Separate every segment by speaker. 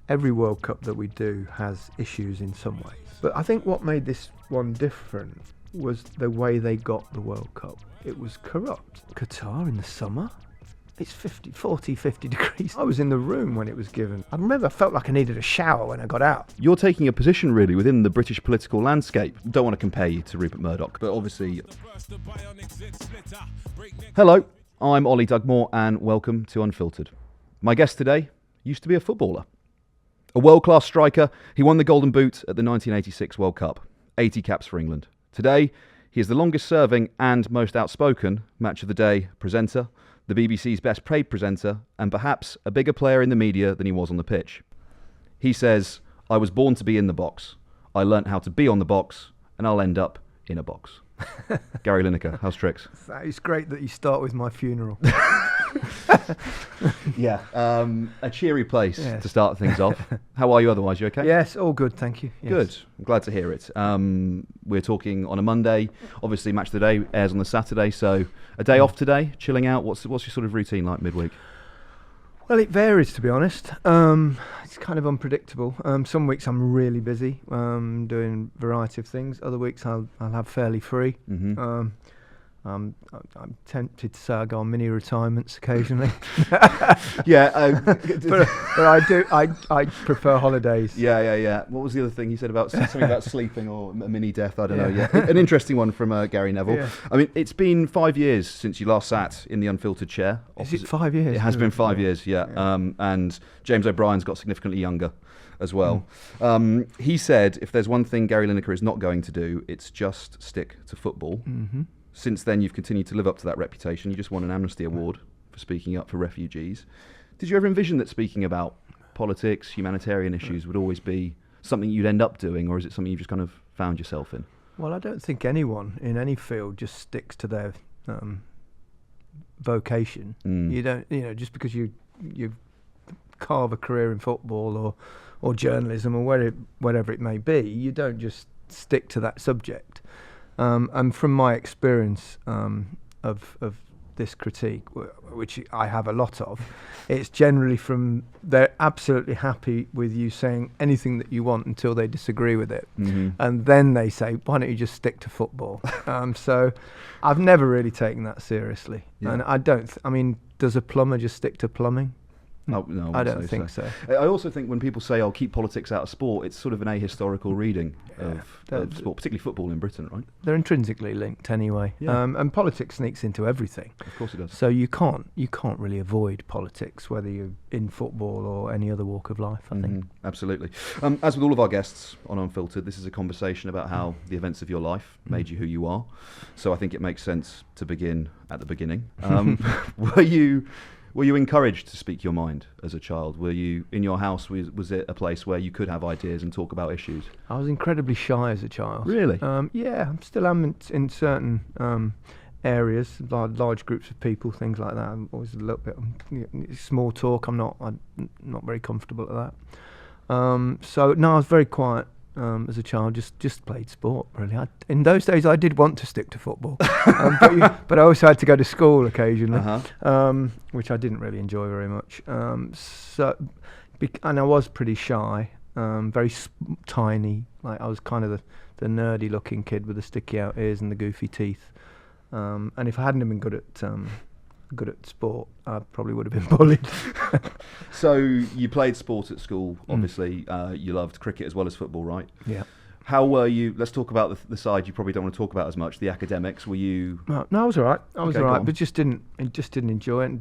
Speaker 1: every World Cup that we do has issues in some ways. But I think what made this one different was the way they got the World Cup. It was corrupt. Qatar in the summer, it's 50 degrees. I was in the room when it was given. I remember I felt like I needed a shower when I got out.
Speaker 2: You're taking a position really within the British political landscape. Don't want to compare you to Rupert Murdoch, but obviously... Hello, I'm Oli Dugmore and welcome to Unfiltered. My guest today used to be a footballer. A world-class striker, he won the Golden Boot at the 1986 World Cup. 80 caps for England. Today, he is the longest-serving and most outspoken Match of the Day presenter, the BBC's best paid presenter, and perhaps a bigger player in the media than he was on the pitch. He says, I was born to be in the box. I learnt how to be on the box, and I'll end up in a box. Gary Lineker, how's tricks?
Speaker 1: It's great that you start with my funeral.
Speaker 2: Yeah, a cheery place to start things off. How are you otherwise? You okay?
Speaker 1: Yes, all good, thank you. Yes.
Speaker 2: Good, I'm glad to hear it. We're talking on a Monday. Obviously, Match of the Day airs on the Saturday, so a day off today, chilling out. What's your sort of routine like midweek?
Speaker 1: Well, it varies, to be honest. It's kind of unpredictable. Some weeks I'm really busy, doing a variety of things. Other weeks I'll have fairly free.
Speaker 2: Mm-hmm.
Speaker 1: I'm tempted to say I go on mini retirements occasionally.
Speaker 2: Yeah,
Speaker 1: but I prefer holidays.
Speaker 2: Yeah. What was the other thing he said about something about sleeping or a mini death? I don't know. Yeah, an interesting one from Gary Neville. Yeah. I mean, it's been 5 years since you last sat in the Unfiltered chair.
Speaker 1: Is it 5 years?
Speaker 2: It has been 5 years. Yeah. And James O'Brien's got significantly younger as well. He said if there's one thing Gary Lineker is not going to do, it's just stick to football.
Speaker 1: Mm-hmm.
Speaker 2: Since then, you've continued to live up to that reputation. You just won an Amnesty Award for speaking up for refugees. Did you ever envision that speaking about politics, humanitarian issues would always be something you'd end up doing, or is it something you've just kind of found yourself in?
Speaker 1: Well, I don't think anyone in any field just sticks to their vocation. You don't, just because you carve a career in football or journalism or whatever it may be, you don't just stick to that subject. And from my experience of this critique, which I have a lot of, it's generally from they're absolutely happy with you saying anything that you want until they disagree with it. Mm-hmm. And then they say, why don't you just stick to football? So I've never really taken that seriously. Yeah. And I don't, does a plumber just stick to plumbing?
Speaker 2: No,
Speaker 1: I don't think so.
Speaker 2: I also think when people say, keep politics out of sport, it's sort of an ahistorical reading of sport, particularly football in Britain, right?
Speaker 1: They're intrinsically linked anyway. Yeah. And politics sneaks into everything.
Speaker 2: Of course it does.
Speaker 1: So you can't really avoid politics, whether you're in football or any other walk of life, I think.
Speaker 2: Absolutely. As with all of our guests on Unfiltered, this is a conversation about how the events of your life made you who you are. So I think it makes sense to begin at the beginning. Were you encouraged to speak your mind as a child? Were you, in your house, was it a place where you could have ideas and talk about issues? I
Speaker 1: was incredibly shy as a child.
Speaker 2: Really?
Speaker 1: Yeah, I still am in certain areas, large groups of people, things like that. I'm always a little bit small talk. I'm not very comfortable at that. So no, I was very quiet. As a child, just played sport, really. In those days, I did want to stick to football, but I also had to go to school occasionally, which I didn't really enjoy very much. And I was pretty shy, very tiny. Like I was kind of the nerdy-looking kid with the sticky-out ears and the goofy teeth. And if I hadn't been good at sport, I probably would have been bullied.
Speaker 2: So you played sport at school, obviously. You loved cricket as well as football, right?
Speaker 1: Yeah.
Speaker 2: How were you? Let's talk about the side you probably don't want to talk about as much, the academics. Were you...
Speaker 1: No, I was all right. I was all right, but just didn't enjoy it and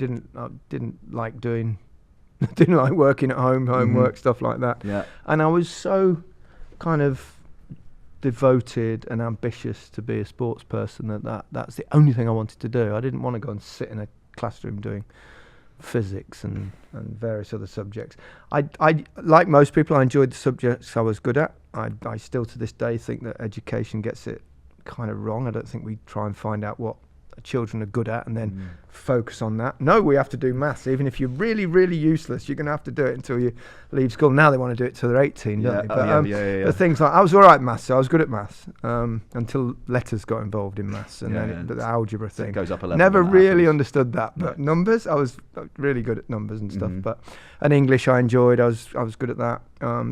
Speaker 1: didn't like doing... didn't like working at home, homework, stuff like that.
Speaker 2: Yeah.
Speaker 1: And I was so kind of devoted and ambitious to be a sports person that's the only thing I wanted to do. I didn't want to go and sit in a classroom doing physics and various other subjects. I like most people, I enjoyed the subjects I was good at. I still to this day think that education gets it kind of wrong. I don't think we try and find out what children are good at and then focus on that. No, we have to do maths. Even if you're really, really useless, you're going to have to do it until you leave school. Now they want to do it till they're 18, don't they? But things like, I was all right at maths, so I was good at maths until letters got involved in maths and then the algebra thing.
Speaker 2: It goes up a level.
Speaker 1: Never really understood that. But numbers, I was really good at numbers and stuff. And English I enjoyed. I was good at that.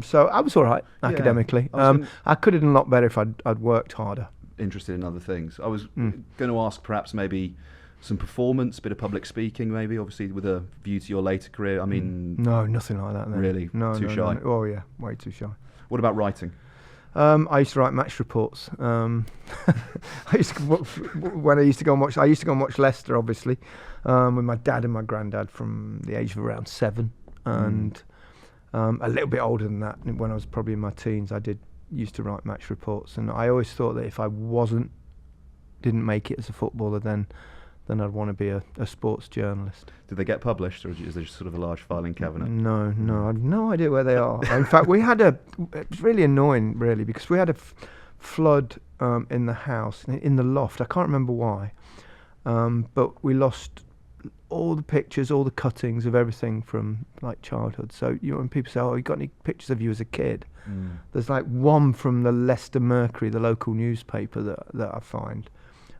Speaker 1: So I was all right academically. I could have done a lot better if I'd worked harder.
Speaker 2: Interested in other things. I was going to ask perhaps maybe some performance, bit of public speaking, maybe, obviously with a view to your later career. I mean,
Speaker 1: no, nothing like that. Then.
Speaker 2: Really, too shy.
Speaker 1: No. Oh yeah, way too shy.
Speaker 2: What about writing?
Speaker 1: I used to write match reports. When I used to go and watch Leicester, obviously, with my dad and my granddad from the age of around 7, and a little bit older than that. When I was probably in my teens, I used to write match reports, and I always thought that if I didn't make it as a footballer, then I'd want to be a sports journalist.
Speaker 2: Did they get published, or is there just sort of a large filing cabinet?
Speaker 1: No, I have no idea where they are. In fact, it was really annoying, really, because we had a flood in the house, in the loft. I can't remember why, but we lost all the pictures, all the cuttings of everything from like childhood. So when people say, "Oh, you got any pictures of you as a kid?" There's like one from the Leicester Mercury, the local newspaper that I find,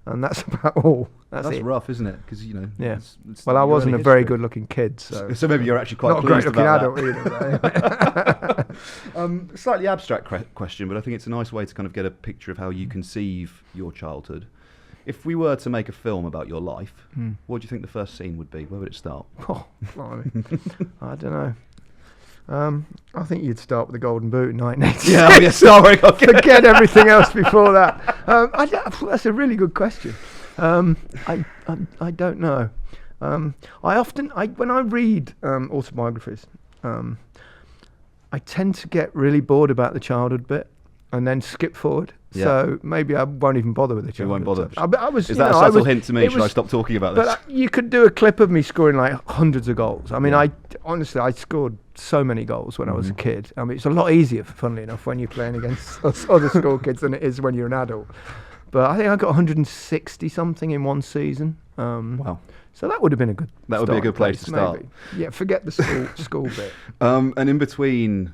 Speaker 1: and that's about all. That's it.
Speaker 2: Rough, isn't it? Because it's
Speaker 1: well, I wasn't a very good-looking kid, so
Speaker 2: maybe you're actually quite
Speaker 1: not a
Speaker 2: pleased
Speaker 1: great-looking
Speaker 2: about
Speaker 1: adult either.
Speaker 2: Slightly abstract question, but I think it's a nice way to kind of get a picture of how you conceive your childhood. If we were to make a film about your life, what do you think the first scene would be? Where would it start?
Speaker 1: Oh, blimey. I don't know. I think you'd start with the Golden Boot in 1986. Forget everything else before that. That's a really good question. I don't know. When I read autobiographies, I tend to get really bored about the childhood bit and then skip forward. Yeah. So maybe I won't even bother with the childhood.
Speaker 2: You won't bother.
Speaker 1: Is
Speaker 2: that a subtle hint to me? Should I stop talking about this?
Speaker 1: But you could do a clip of me scoring like hundreds of goals. I mean, I scored so many goals when I was a kid. I mean, it's a lot easier, funnily enough, when you're playing against other school kids than it is when you're an adult. But I think I got 160 something in one season.
Speaker 2: Wow.
Speaker 1: So that would have been a good.
Speaker 2: That would be a good place to start.
Speaker 1: Maybe. Yeah, forget the school bit.
Speaker 2: And in between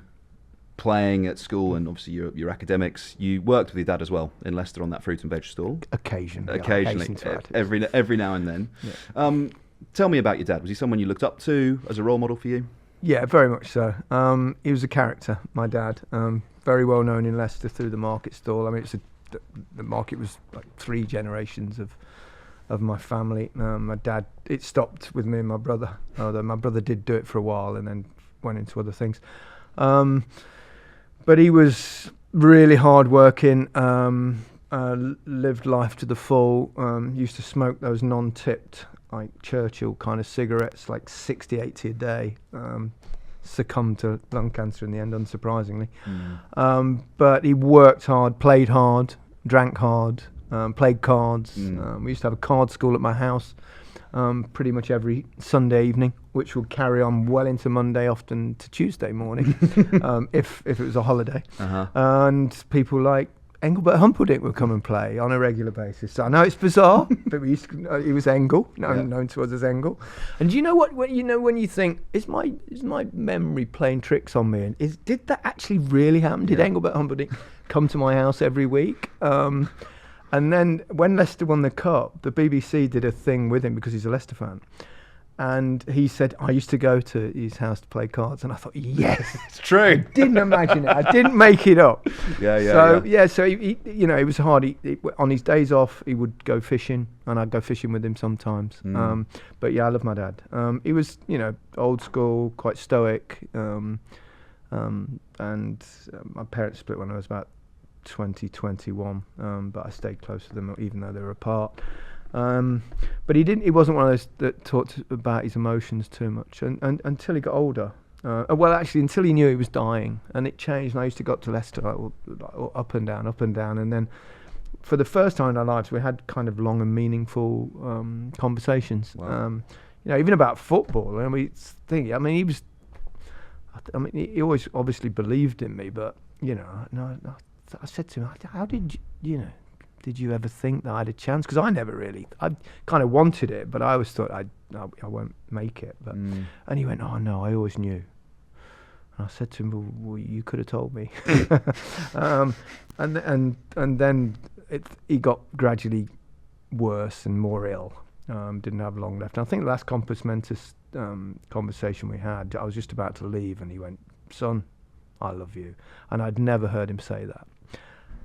Speaker 2: playing at school and obviously your academics, you worked with your dad as well in Leicester on that fruit and veg stall.
Speaker 1: Occasionally,
Speaker 2: every now and then. Yeah. Tell me about your dad. Was he someone you looked up to as a role model for you?
Speaker 1: Yeah, very much so. He was a character, my dad. Very well known in Leicester through the market stall. I mean, the market was like 3 generations of my family. My dad, it stopped with me and my brother, although my brother did do it for a while and then went into other things. But he was really hard-working, lived life to the full, used to smoke those non-tipped, like Churchill kind of cigarettes, like 60, 80 a day, succumbed to lung cancer in the end, unsurprisingly. But he worked hard, played hard, drank hard, played cards. We used to have a card school at my house pretty much every Sunday evening, which would carry on well into Monday, often to Tuesday morning, if it was a holiday. And people like Engelbert Humperdinck would come and play on a regular basis. So I know it's bizarre, but he was Engel, known to us as Engel. And do you know what? When you think, is my memory playing tricks on me? And did that actually really happen? Did Engelbert Humperdinck come to my house every week? And then when Leicester won the cup, the BBC did a thing with him because he's a Leicester fan. And he said, I used to go to his house to play cards. And I thought, yes,
Speaker 2: it's true.
Speaker 1: I didn't imagine it. I didn't make it up. So he it was hard. On his days off, he would go fishing, and I'd go fishing with him sometimes. But yeah, I love my dad. He was, old school, quite stoic. And my parents split when I was about 2021, but I stayed close to them even though they were apart. But he wasn't one of those that talked about his emotions too much, and until he got older. Until he knew he was dying, and it changed. And I used to go up to Leicester up and down, and then for the first time in our lives, we had kind of long and meaningful conversations.
Speaker 2: Wow.
Speaker 1: Even about football. And he always obviously believed in me, but I said to him, how did did you ever think that I had a chance? Because I kind of wanted it, but I always thought I won't make it. But and he went, oh no, I always knew. And I said to him, well, you could have told me. And then he got gradually worse and more ill. Didn't have long left. And I think the last compos mentis conversation we had, I was just about to leave, and he went, son, I love you. And I'd never heard him say that.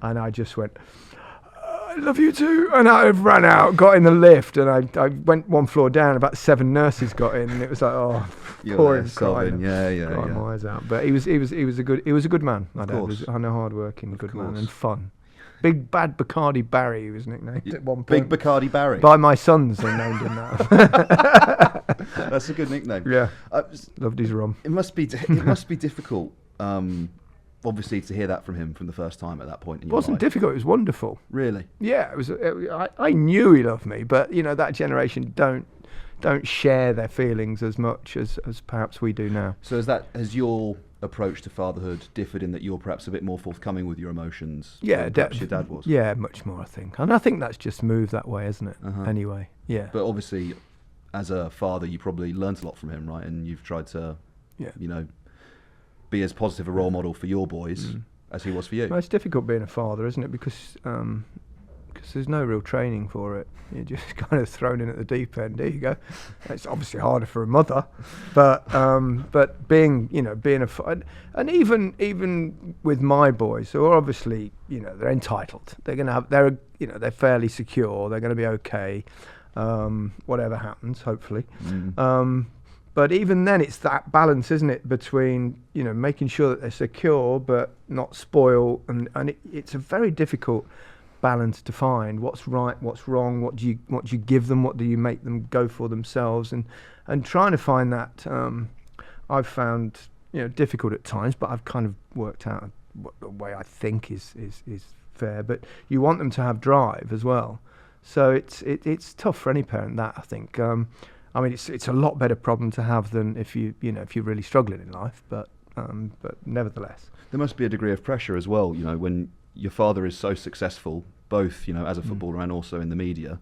Speaker 1: And I just went, I love you too. And I ran out, got in the lift, and I went one floor down. About 7 nurses got in, and it was like, oh, pouring crying. Crying my eyes out. But he was a good man. I know, hardworking, good man, and fun. Big Bad Bacardi Barry, he was nicknamed at one point.
Speaker 2: Big Bacardi Barry?
Speaker 1: By my sons, they named him that.
Speaker 2: That's a good nickname.
Speaker 1: Yeah, loved his rum.
Speaker 2: It must be difficult, obviously, to hear that from him from the first time at that point in your life.
Speaker 1: It wasn't difficult, it was wonderful.
Speaker 2: Really?
Speaker 1: Yeah, it was. I knew he loved me, but that generation don't share their feelings as much as perhaps we do now.
Speaker 2: So has your approach to fatherhood differed in that you're perhaps a bit more forthcoming with your emotions than perhaps your dad was?
Speaker 1: Yeah, much more, I think. And I think that's just moved that way, isn't it? Anyway, yeah.
Speaker 2: But obviously, as a father, you probably learnt a lot from him, right? And you've tried to, be as positive a role model for your boys as he was for you.
Speaker 1: Well, it's difficult being a father, isn't it? Because there's no real training for it. You're just kind of thrown in at the deep end. There you go. It's obviously harder for a mother, but being and even with my boys, who are obviously they're entitled. They're going to have they're fairly secure. They're going to be okay, whatever happens, hopefully. But even then, it's that balance, isn't it, between making sure that they're secure but not spoil, and it's a very difficult balance to find. What's right, what's wrong, what do you give them, what do you make them go for themselves, and trying to find that I've found difficult at times, but I've kind of worked out what the way I think is fair. But you want them to have drive as well, so it's tough for any parent, that I think. I mean, it's a lot better problem to have than if you're really struggling in life, but nevertheless,
Speaker 2: there must be a degree of pressure as well. When your father is so successful, both as a footballer and also in the media.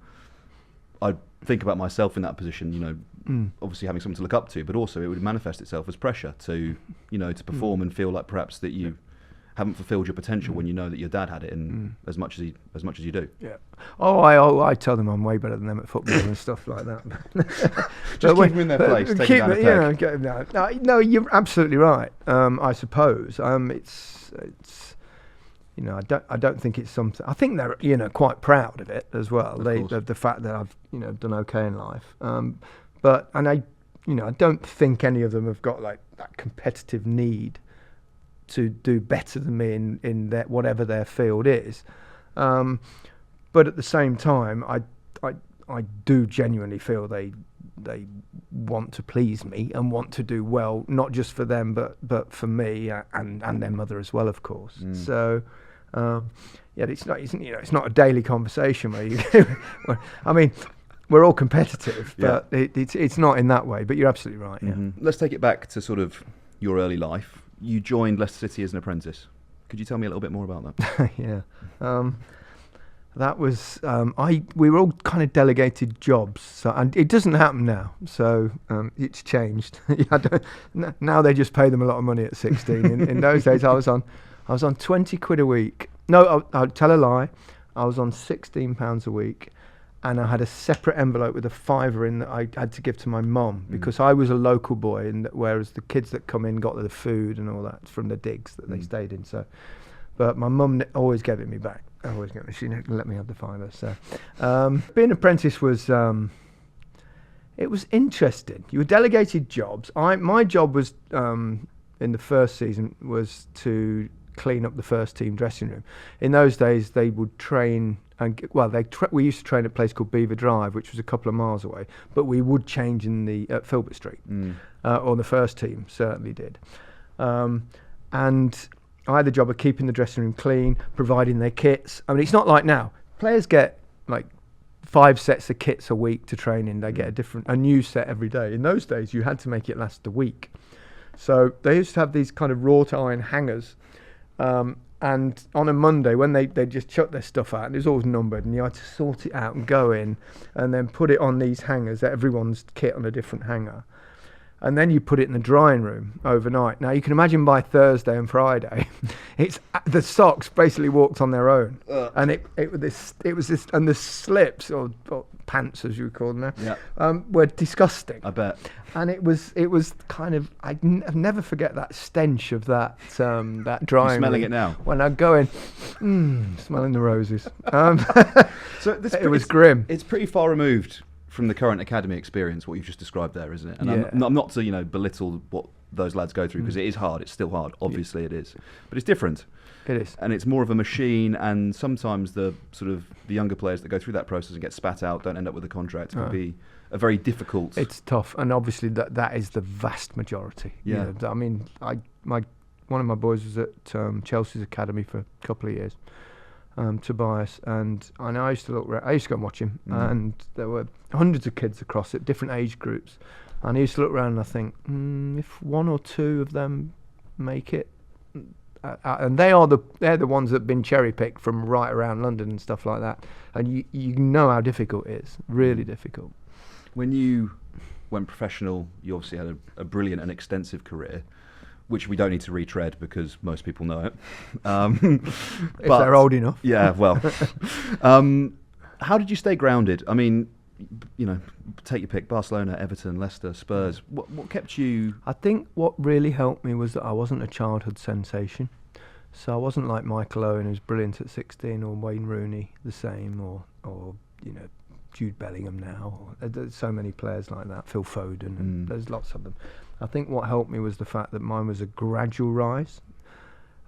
Speaker 2: I think about myself in that position. Obviously having someone to look up to, but also it would manifest itself as pressure to to perform and feel like perhaps that you haven't fulfilled your potential when you know that your dad had it in as much as you do.
Speaker 1: Yeah. I tell them I'm way better than them at football and stuff like that.
Speaker 2: Just keep them in their place. Take them down a peg.
Speaker 1: No, you're absolutely right. I suppose it's. I don't think it's something. I think they're quite proud of it as well. The fact that I've done okay in life. But I don't think any of them have got like that competitive need to do better than me in their, whatever their field is. But at the same time, I do genuinely feel they want to please me and want to do well, not just for them, but for me and their mother as well, of course. So. It's not a daily conversation where you. I mean, we're all competitive, but it's not in that way. But you're absolutely right. Yeah.
Speaker 2: Let's take it back to sort of your early life. You joined Leicester City as an apprentice. Could you tell me a little bit more about that?
Speaker 1: Yeah, that was we were all kind of delegated jobs, and it doesn't happen now. So it's changed. Now they just pay them a lot of money at 16. In those days, I was on 20 quid a week. No, I'll tell a lie. I was on £16 a week, and I had a separate envelope with a £5 in that I had to give to my mum because I was a local boy, and whereas the kids that come in got the food and all that from the digs that they stayed in. So, but my mum always gave it me back. She let me have the £5. So, being an apprentice was. It was interesting. You were delegated jobs. My job was in the first season was to clean up the first team dressing room. In those days, they would train we used to train at a place called Beaver Drive, which was a couple of miles away, but we would change at Filbert Street, or the first team certainly did. And I had the job of keeping the dressing room clean, providing their kits. I mean, it's not like now. Players get like 5 sets of kits a week to train in. They get a new set every day. In those days, you had to make it last a week. So they used to have these kind of wrought iron hangers, And on a Monday, when they just chuck their stuff out, and it was always numbered, and you had to sort it out and go in and then put it on these hangers, everyone's kit on a different hanger. And then you put it in the drying room overnight. Now, you can imagine by Thursday and Friday, the socks basically walked on their own. And it was this, and the slips, or pants as you would call them now, were disgusting.
Speaker 2: I bet.
Speaker 1: And it was kind of, I'll never forget that stench of that drying room.
Speaker 2: Smelling it now?
Speaker 1: When I go in, smelling the roses.
Speaker 2: So
Speaker 1: it was grim.
Speaker 2: It's pretty far removed from the current academy experience, what you've just described there, isn't it? And I'm not to belittle what those lads go through, because it is hard. It's still hard. Obviously, it is, but it's different.
Speaker 1: It is,
Speaker 2: and it's more of a machine. And sometimes the younger players that go through that process and get spat out, don't end up with a contract. It can be a very difficult.
Speaker 1: It's tough, and obviously that is the vast majority.
Speaker 2: Yeah,
Speaker 1: I mean, one of my boys was at Chelsea's academy for a couple of years. Tobias, and I used to I used to go and watch him, and there were hundreds of kids across at different age groups, and I used to look around and I think, if one or two of them make it, and they're the ones that have been cherry picked from right around London and stuff like that, and you know how difficult it is, really difficult.
Speaker 2: When you went professional, you obviously had a brilliant and extensive career, which we don't need to retread because most people know it.
Speaker 1: If they're old enough.
Speaker 2: Yeah, well. How did you stay grounded? I mean, take your pick: Barcelona, Everton, Leicester, Spurs. What kept you?
Speaker 1: I think what really helped me was that I wasn't a childhood sensation. So I wasn't like Michael Owen, who's brilliant at 16, or Wayne Rooney, the same, or Jude Bellingham now. There's so many players like that, Phil Foden, and there's lots of them. I think what helped me was the fact that mine was a gradual rise.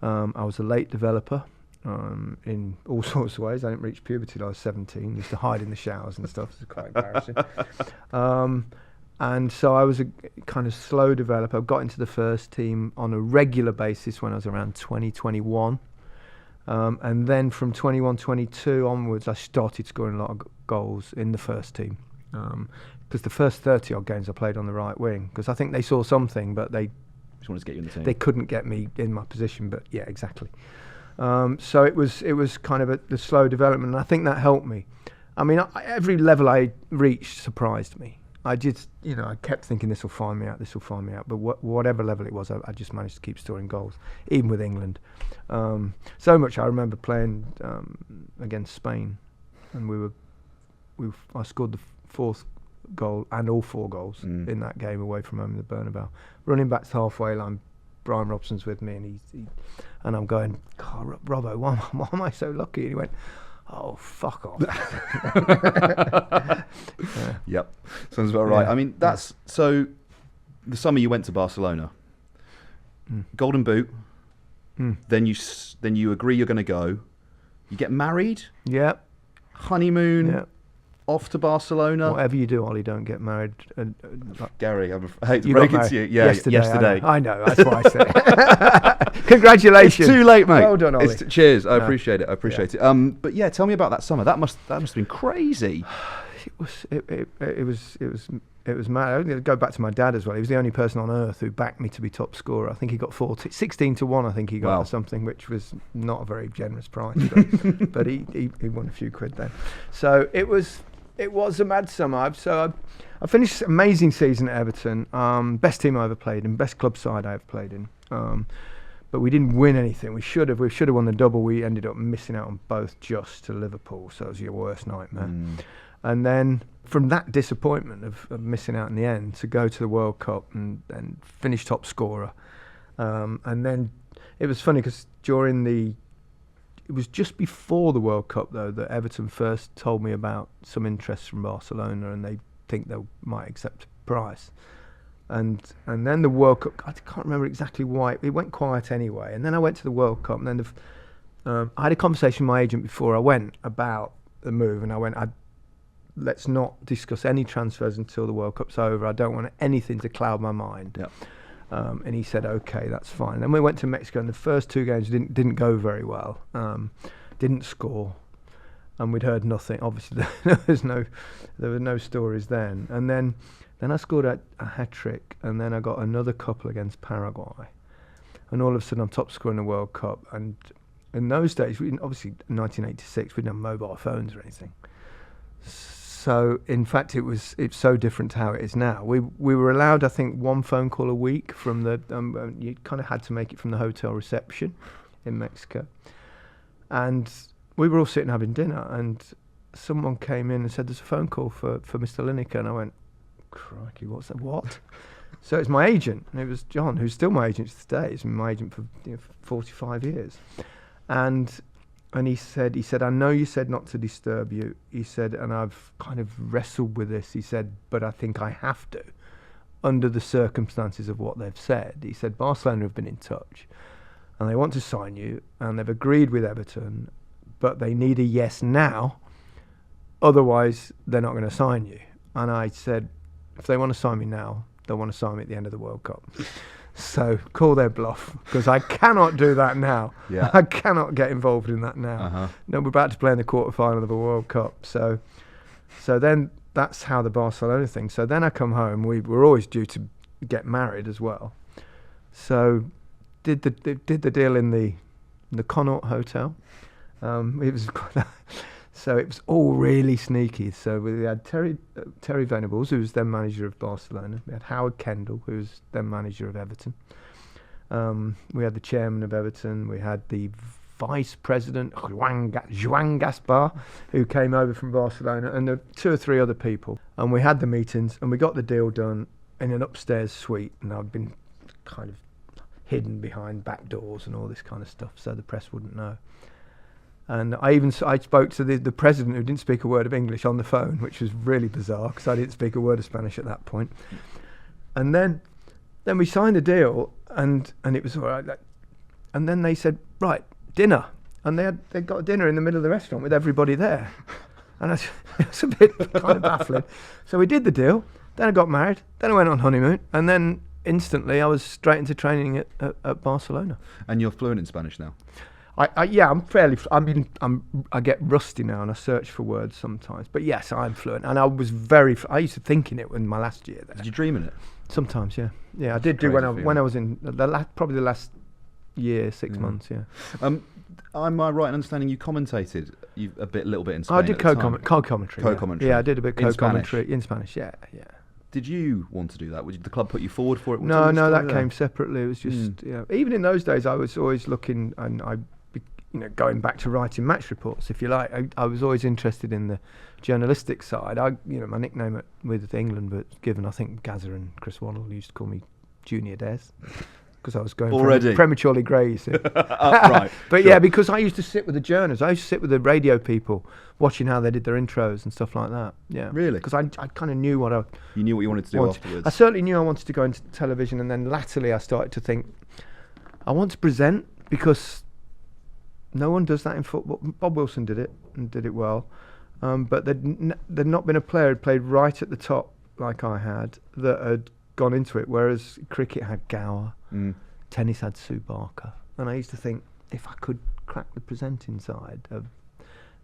Speaker 1: I was a late developer in all sorts of ways. I didn't reach puberty till I was 17. Used to hide in the showers and stuff. It was quite embarrassing. And so I was a kind of slow developer. I got into the first team on a regular basis when I was around 21. And then from 21, 22 onwards, I started scoring a lot of goals in the first team. Because the first 30 odd games I played on the right wing, because I think they saw something, but they
Speaker 2: just wanted to get you in the team.
Speaker 1: They couldn't get me in my position, but yeah, exactly. So it was kind of the slow development, and I think that helped me. I mean, every level I reached surprised me. I just, I kept thinking this will find me out, but whatever level it was, I just managed to keep scoring goals, even with England. So much I remember playing against Spain, and I scored the fourth goal and all four goals in that game away from home in the Bernabeu. Running back to the halfway line, Brian Robson's with me, and I'm going, God, Robbo, why am I so lucky? And he went, oh, fuck off.
Speaker 2: Yep, sounds about right. I mean, that's so. The summer you went to Barcelona, Golden Boot. Then you agree you're going to go. You get married.
Speaker 1: Yep.
Speaker 2: Honeymoon. Yep. Off to Barcelona.
Speaker 1: Whatever you do, Ollie, don't get married.
Speaker 2: Gary, I hate to break it to you. Yeah, yesterday.
Speaker 1: I know. That's why I said it. Congratulations.
Speaker 2: It's too late, mate.
Speaker 1: Well done, Ollie.
Speaker 2: Cheers. I appreciate it. But yeah, tell me about that summer. That must have been crazy.
Speaker 1: It was mad. I'm going to go back to my dad as well. He was the only person on earth who backed me to be top scorer. I think he got 16-1. I think he got or something, which was not a very generous prize, but he won a few quid then. So it was a mad summer. So I finished an amazing season at Everton. Best team I ever played in, best club side I ever played in. But we didn't win anything. We should have won the double. We ended up missing out on both just to Liverpool. So it was your worst nightmare. And then from that disappointment of missing out in the end, to go to the World Cup and finish top scorer. And then it was funny because it was just before the World Cup though that Everton first told me about some interest from Barcelona, and they think they might accept a price. And then the World Cup, I can't remember exactly why, it went quiet anyway. And then I went to the World Cup, and then I had a conversation with my agent before I went about the move, and I went, let's not discuss any transfers until the World Cup's over. I don't want anything to cloud my mind. Yep. And he said, okay, that's fine. Then we went to Mexico, and the first two games didn't go very well. Didn't score, and we'd heard nothing. Obviously, there were no stories then. And then I scored a hat-trick, and then I got another couple against Paraguay. And all of a sudden, I'm top scorer in the World Cup, and in those days, obviously in 1986, we didn't have mobile phones or anything. So in fact, it's so different to how it is now. We were allowed, I think, one phone call a week from the. You kind of had to make it from the hotel reception in Mexico, and we were all sitting having dinner, and someone came in and said, "There's a phone call for Mr. Lineker," and I went, "Crikey, what's that? What?" So it's my agent, and it was John, who's still my agent today. He's been my agent for 45 years, and he said, "I know you said not to disturb you." He said, "and I've kind of wrestled with this." He said, "But I think I have to, under the circumstances of what they've said." He said, "Barcelona have been in touch, and they want to sign you, and they've agreed with Everton, but they need a yes now, otherwise they're not going to sign you." And I said, "If they want to sign me now, they'll want to sign me at the end of the World Cup. So call their bluff, because I cannot do that now.
Speaker 2: Yeah.
Speaker 1: I cannot get involved in that now.
Speaker 2: Uh-huh.
Speaker 1: No, we're about to play in the quarterfinal of a World Cup. So then that's how the Barcelona thing. So then I come home. We were always due to get married as well. So did the deal in the Connaught Hotel. It was so it was all really sneaky. So we had Terry Venables, who was then manager of Barcelona. We had Howard Kendall, who was then manager of Everton. We had the chairman of Everton. We had the vice president, Joan Gaspar, who came over from Barcelona, and there were 2 or 3 other people. And we had the meetings, and we got the deal done in an upstairs suite. And I'd been kind of hidden behind back doors and all this kind of stuff, so the press wouldn't know. And I spoke to the president, who didn't speak a word of English, on the phone, which was really bizarre, because I didn't speak a word of Spanish at that point. And then we signed the deal, and it was all right. And then they said, "Right, dinner," and they got dinner in the middle of the restaurant with everybody there. And it was a bit kind of baffling. So we did the deal. Then I got married. Then I went on honeymoon, and then instantly I was straight into training at Barcelona.
Speaker 2: And you're fluent in Spanish now?
Speaker 1: I'm fairly. I get rusty now, and I search for words sometimes. But yes, I'm fluent, and I was very. I used to think in it in my last year there.
Speaker 2: Did you dream in it?
Speaker 1: Sometimes, yeah. I did do when I was in probably the last year, 6 months. Yeah.
Speaker 2: Am I right in understanding you commentated a little bit in Spain?
Speaker 1: I did co-commentary.
Speaker 2: Co-commentary.
Speaker 1: Yeah, I did a bit co-commentary in Spanish. Yeah.
Speaker 2: Did you want to do that? Did the club put you forward for it?
Speaker 1: No, that came separately. It was just even in those days, I was always looking, and going back to writing match reports, if you like. I was always interested in the journalistic side. My nickname with England, but given I think Gazza and Chris Waddle used to call me Junior Des, because I was going prematurely grey, you see.
Speaker 2: Right.
Speaker 1: But sure. Yeah, because I used to sit with the journalists. I used to sit with the radio people, watching how they did their intros and stuff like that. Yeah.
Speaker 2: Really?
Speaker 1: Because I kind of knew what
Speaker 2: You knew what you wanted to do afterwards.
Speaker 1: I certainly knew I wanted to go into television, and then latterly I started to think, I want to present, because no one does that in football. Bob Wilson did it, and did it well. But there'd not been a player who'd played right at the top like I had that had gone into it, whereas cricket had Gower, tennis had Sue Barker. And I used to think, if I could crack the presenting side,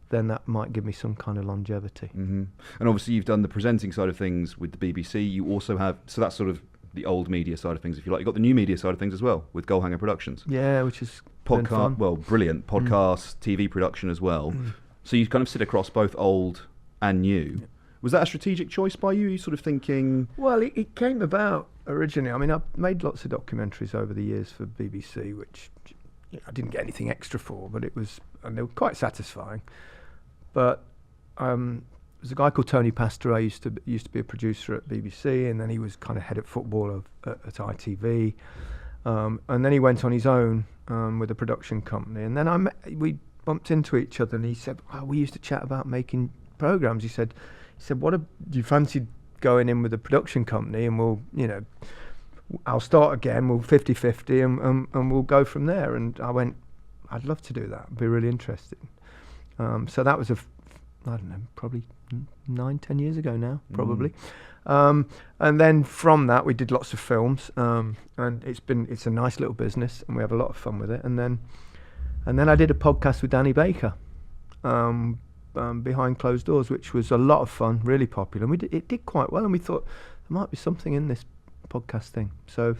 Speaker 1: then that might give me some kind of longevity.
Speaker 2: Mm-hmm. And obviously you've done the presenting side of things with the BBC. You also have, so that's sort of the old media side of things, if you like. You've got the new media side of things as well, with Goalhanger Productions.
Speaker 1: Yeah, which is
Speaker 2: podcast. Well, brilliant podcast, TV production as well. So you kind of sit across both old and new. Yeah. Was that a strategic choice by you? Are you sort of thinking? Well,
Speaker 1: it came about originally. I mean, I've made lots of documentaries over the years for BBC, which I didn't get anything extra for, but and they were quite satisfying. But there's a guy called Tony Pastor. I used to be a producer at BBC, and then he was kind of head of football at ITV, and then he went on his own with a production company. And then we bumped into each other, and he said, "We used to chat about making programs." He said, "What do you fancy going in with a production company, and I'll start again. We'll 50-50, and we'll go from there." And I went, "I'd love to do that. I'd be really interested." So that was I don't know, probably 9-10 years ago now, probably. And then from that, we did lots of films, and it's a nice little business, and we have a lot of fun with it. And then I did a podcast with Danny Baker, behind closed doors, which was a lot of fun, really popular. And it did quite well, and we thought there might be something in this podcast thing. So,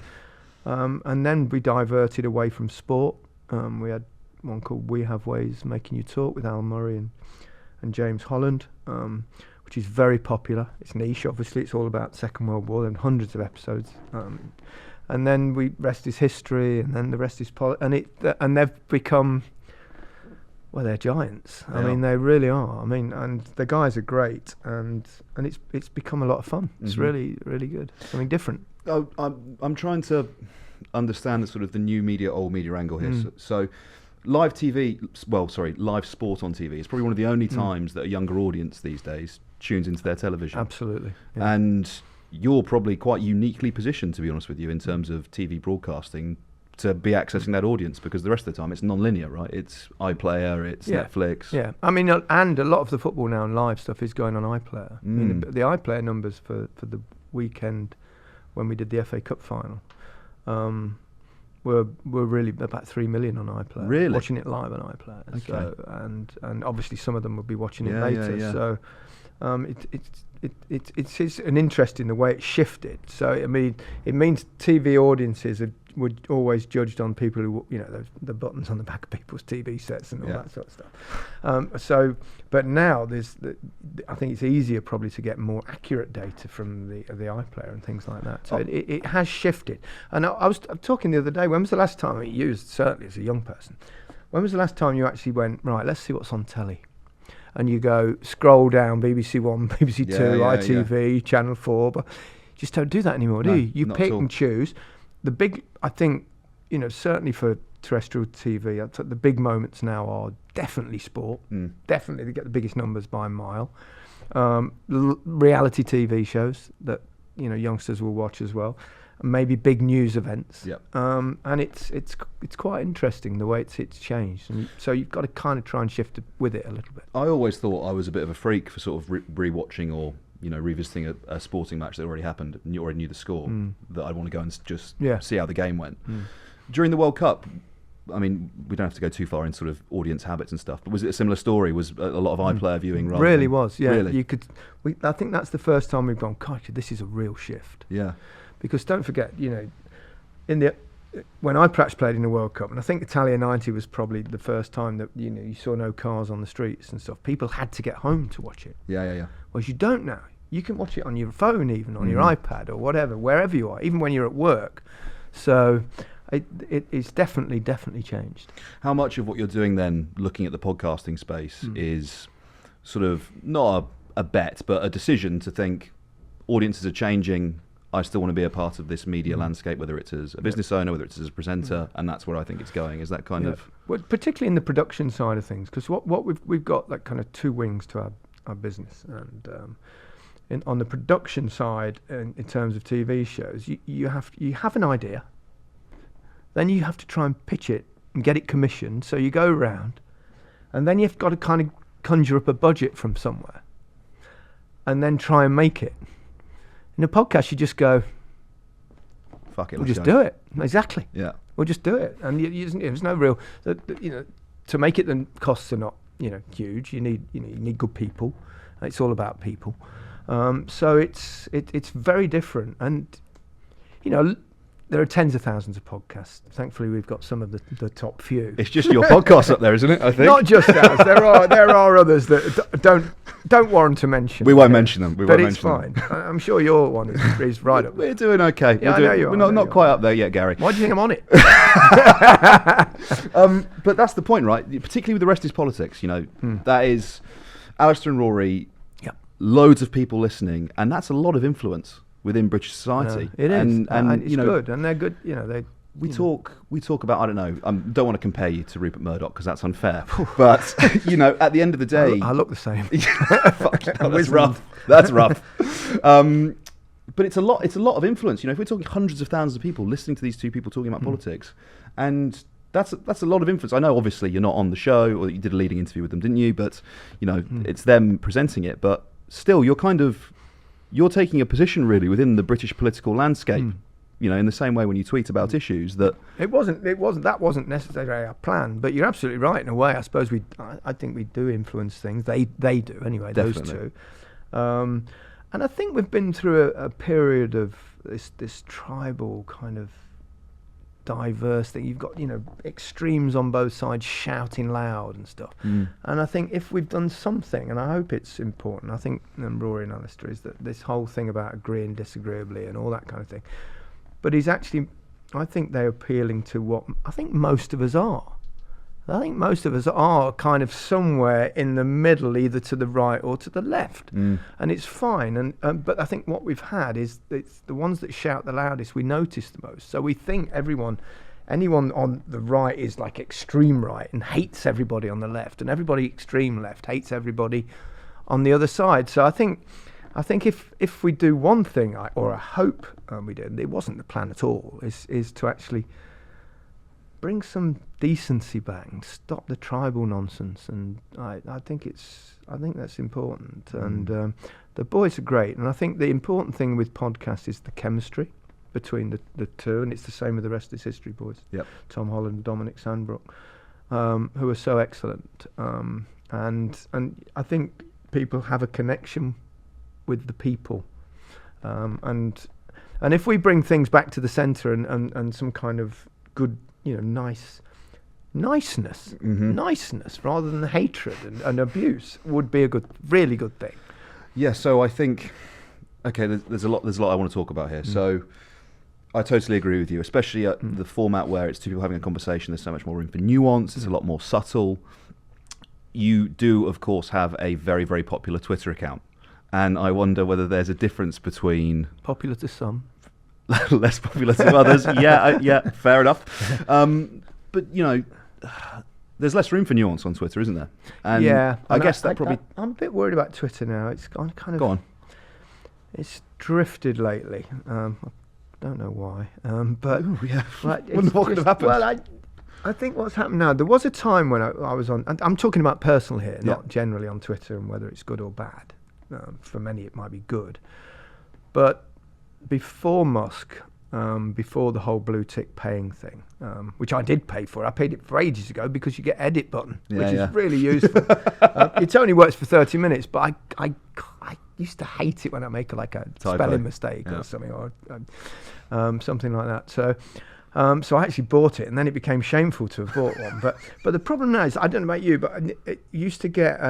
Speaker 1: and then we diverted away from sport. We had one called We Have Ways Making You Talk with Al Murray and James Holland, which is very popular. It's niche, obviously. It's all about the Second World War and hundreds of episodes. And then rest is history, and then the rest is and they've become, well, they're giants. I mean, they really are. I mean, and the guys are great, and it's become a lot of fun. It's really, really good. Something different.
Speaker 2: I'm trying to understand the sort of the new media, old media angle here. So live sport on TV is probably one of the only times that a younger audience these days tunes into their television.
Speaker 1: Absolutely. Yeah.
Speaker 2: And you're probably quite uniquely positioned, to be honest with you, in terms of TV broadcasting, to be accessing that audience, because the rest of the time it's non-linear, right? It's iPlayer, it's Netflix.
Speaker 1: Yeah, I mean, and a lot of the football now and live stuff is going on iPlayer. I mean, the iPlayer numbers for the weekend when we did the FA Cup final were really about 3 million on iPlayer.
Speaker 2: Really?
Speaker 1: Watching it live on iPlayer.
Speaker 2: Okay.
Speaker 1: So, and obviously some of them will be watching it later.
Speaker 2: Yeah.
Speaker 1: So it's an interest in the way it's shifted. So I mean, it means TV audiences were always judged on people who, the buttons on the back of people's TV sets and all that sort of stuff. But now I think it's easier probably to get more accurate data from the iPlayer and things like that. So it has shifted. And I was talking the other day. When was the last time you certainly as a young person? When was the last time you actually went, right, let's see what's on telly? And you go scroll down BBC One, BBC Two, ITV, Channel 4, but you just don't do that anymore, do you? You pick and choose. The big, I think, certainly for terrestrial TV, the big moments now are definitely sport. Definitely, they get the biggest numbers by a mile. Reality TV shows that youngsters will watch as well. And maybe big news events.
Speaker 2: Yep.
Speaker 1: And it's quite interesting the way it's changed. And so you've got to kind of try and shift with it a little bit.
Speaker 2: I always thought I was a bit of a freak for sort of re-watching or revisiting a sporting match that already happened and you already knew the score, that I'd want to go and just see how the game went. During the World Cup, I mean, we don't have to go too far in sort of audience habits and stuff, but was it a similar story? Was a lot of iPlayer viewing rather
Speaker 1: really
Speaker 2: than,
Speaker 1: was, yeah.
Speaker 2: Really?
Speaker 1: I think that's the first time we've gone, gosh, this is a real shift.
Speaker 2: Yeah.
Speaker 1: Because don't forget, when I perhaps played in the World Cup, and I think Italia 90 was probably the first time that you saw no cars on the streets and stuff. People had to get home to watch it.
Speaker 2: Yeah.
Speaker 1: Whereas you don't now. You can watch it on your phone, even on your iPad or whatever, wherever you are, even when you're at work. So it's definitely changed.
Speaker 2: How much of what you're doing then, looking at the podcasting space, is sort of not a bet, but a decision to think audiences are changing? I still want to be a part of this media landscape, whether it's as a business owner, whether it's as a presenter, and that's where I think it's going. Is that kind of...
Speaker 1: Well, particularly in the production side of things, because what we've got like kind of two wings to our business, and on the production side, in terms of TV shows, you have an idea, then you have to try and pitch it and get it commissioned. So you go around, and then you've got to kind of conjure up a budget from somewhere, and then try and make it. In a podcast, you just go,
Speaker 2: fuck it,
Speaker 1: we'll just do it. Exactly.
Speaker 2: Yeah.
Speaker 1: We'll just do it. And there's no real, to make it, the costs are not, huge. You need good people. It's all about people. So it's very different. And, there are tens of thousands of podcasts. Thankfully, we've got some of the top few.
Speaker 2: It's just your podcast up there, isn't it? I think
Speaker 1: not just ours. There are others that don't warrant a mention.
Speaker 2: We won't mention them.
Speaker 1: But it's fine. I'm sure your one is right up there.
Speaker 2: We're doing okay.
Speaker 1: Yeah, I know you are.
Speaker 2: We're not quite up there yet, Gary.
Speaker 1: Why do you think I'm on it?
Speaker 2: But that's the point, right? Particularly with The Rest is Politics. That is Alistair and Rory.
Speaker 1: Yep.
Speaker 2: Loads of people listening, and that's a lot of influence within British society.
Speaker 1: It is, and it's
Speaker 2: good,
Speaker 1: and they're good.
Speaker 2: We talk about, I don't know, don't want to compare you to Rupert Murdoch because that's unfair. But at the end of the day,
Speaker 1: I look the same.
Speaker 2: Fuck, that's rough. That's rough. But it's a lot of influence. If we're talking hundreds of thousands of people listening to these two people talking about politics, and that's a lot of influence. I know, obviously, you're not on the show, or you did a leading interview with them, didn't you? But it's them presenting it. But still, you're taking a position really within the British political landscape. In the same way when you tweet about issues that
Speaker 1: that wasn't necessarily our plan. But you're absolutely right in a way. I suppose I think we do influence things. They do anyway.
Speaker 2: Definitely.
Speaker 1: Those two. And I think we've been through a period of this tribal kind of diverse thing. You've got, extremes on both sides shouting loud and stuff. And I think if we've done something, and I hope it's important, I think, and Rory and Alistair, is that this whole thing about agreeing disagreeably and all that kind of thing. But I think they're appealing to what I think most of us are. I think most of us are kind of somewhere in the middle, either to the right or to the left, and it's fine. But I think what we've had is it's the ones that shout the loudest we notice the most. So we think anyone on the right is like extreme right and hates everybody on the left, and everybody extreme left hates everybody on the other side. So I think if we do one thing, or I hope we did, it wasn't the plan at all, is to actually bring some decency back and stop the tribal nonsense, and I think that's important. And the boys are great, and I think the important thing with podcasts is the chemistry between the two, and it's the same with the rest of this history boys. Yep. Tom Holland and Dominic Sandbrook, who are so excellent, and I think people have a connection with the people, and if we bring things back to the centre and some kind of good, niceness rather than hatred and abuse would be a really good thing.
Speaker 2: Yeah, so I think, okay, there's a lot I want to talk about here. So I totally agree with you, especially at the format where it's two people having a conversation. There's so much more room for nuance. It's a lot more subtle. You do, of course, have a very, very popular Twitter account, and I wonder whether there's a difference between
Speaker 1: popular to some,
Speaker 2: less popular to others. Yeah, fair enough. But there's less room for nuance on Twitter, isn't there? And I guess that probably.
Speaker 1: I'm a bit worried about Twitter now. It's kind of.
Speaker 2: Go on.
Speaker 1: It's drifted lately. I don't know why. But
Speaker 2: What could have happened?
Speaker 1: Well, I think what's happened now. There was a time when I was on. And I'm talking about personal here, not generally on Twitter and whether it's good or bad. For many, it might be good, but before Musk, before the whole blue tick paying thing, which I did pay for. I paid it for ages ago because you get edit button, which is really useful. It only works for 30 minutes, but I used to hate it when I make a spelling mistake or something, or something like that. So I actually bought it, and then it became shameful to have bought one. But the problem now is, I don't know about you, but it used to get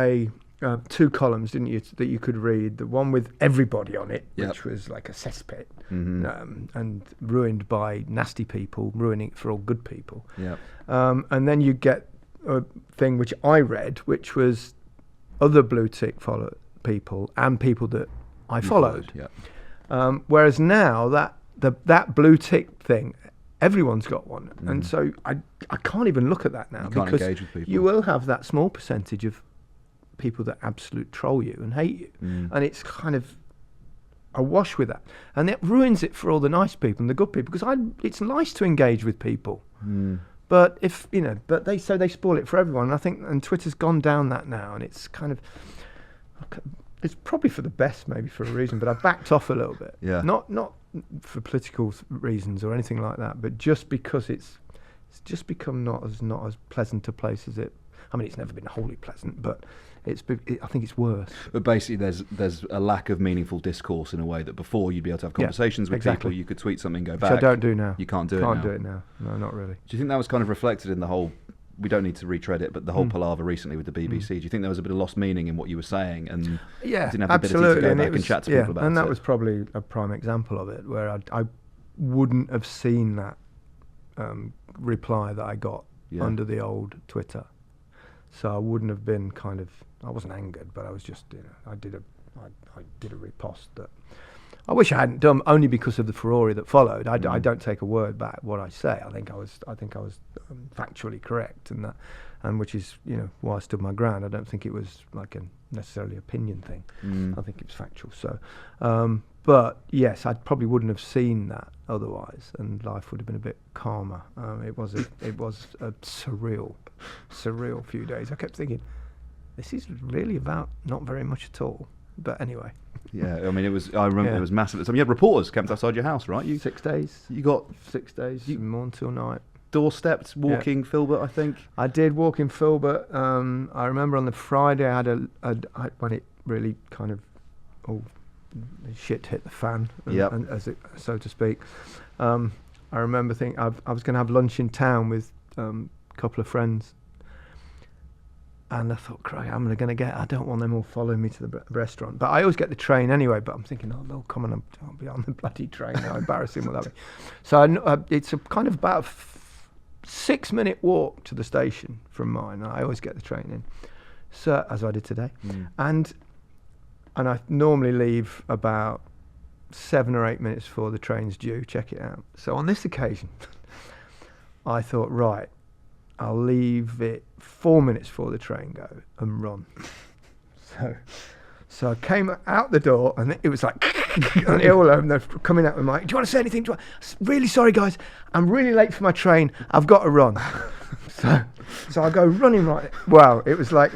Speaker 1: two columns, didn't you, that you could read? The one with everybody on it, which was like a cesspit, and ruined by nasty people, ruining it for all good people. And then you get a thing which I read, which was other blue tick people and people that I followed. Whereas now that blue tick thing, everyone's got one, and so I can't even look at that now, because
Speaker 2: engage with people.
Speaker 1: You will have that small percentage of people that absolute troll you and hate you, and it's kind of awash with that, and it ruins it for all the nice people and the good people, because it's nice to engage with people, but if but they spoil it for everyone, and I think Twitter's gone down that now, and it's kind of, it's probably for the best, maybe for a reason, but I backed off a little bit. Not for political reasons or anything like that, but just because it's just become not as pleasant a place as it. I mean, it's never been wholly pleasant, but I think it's worse.
Speaker 2: But basically, there's a lack of meaningful discourse in a way that before you'd be able to have conversations with people. You could tweet something, go back.
Speaker 1: Which I don't do now.
Speaker 2: You can't do it now.
Speaker 1: No, not really.
Speaker 2: Do you think that was kind of reflected in the whole? We don't need to retread it, but the whole palaver recently with the BBC. Do you think there was a bit of lost meaning in what you were saying, and didn't have the ability to go back and chat to people about it?
Speaker 1: And that was probably a prime example of it, where I wouldn't have seen that reply that I got under the old Twitter. So I wouldn't have been I wasn't angered, but I was just, I did a riposte that I wish I hadn't done, only because of the furore that followed. I don't take a word back what I say. I think I was factually correct, and which is why I stood my ground. I don't think it was like a necessarily opinion thing. I think it was factual. So, but yes, I probably wouldn't have seen that otherwise, and life would have been a bit calmer. It was a surreal few days. I kept thinking, this is really about not very much at all. But anyway.
Speaker 2: Yeah, I mean, it was. I remember it was massive. So you had reporters camped outside your house, right?
Speaker 1: 6 days.
Speaker 2: You got
Speaker 1: 6 days, morning till night.
Speaker 2: Doorstepped, walking Filbert, I think.
Speaker 1: I did walk in Filbert. I remember on the Friday I had when it really kind of shit hit the fan, and as it, so to speak. I remember thinking I was going to have lunch in town with a couple of friends, and I thought, "Craig, I'm going to get. I don't want them all following me to the restaurant." But I always get the train anyway. But I'm thinking, "Oh, they'll come and I'll be on the bloody train now. Embarrassing will that be?" So it's a kind of about 6-minute walk to the station from mine. I always get the train in, so as I did today, and I normally leave about 7 or 8 minutes before the train's due. Check it out. So on this occasion, I thought, right, I'll leave it 4 minutes before the train go and run. So I came out the door and it was like, and all of them, they're coming out with my, do you want to say anything? Really sorry, guys, I'm really late for my train. I've got to run. So I go running right. Wow, it was like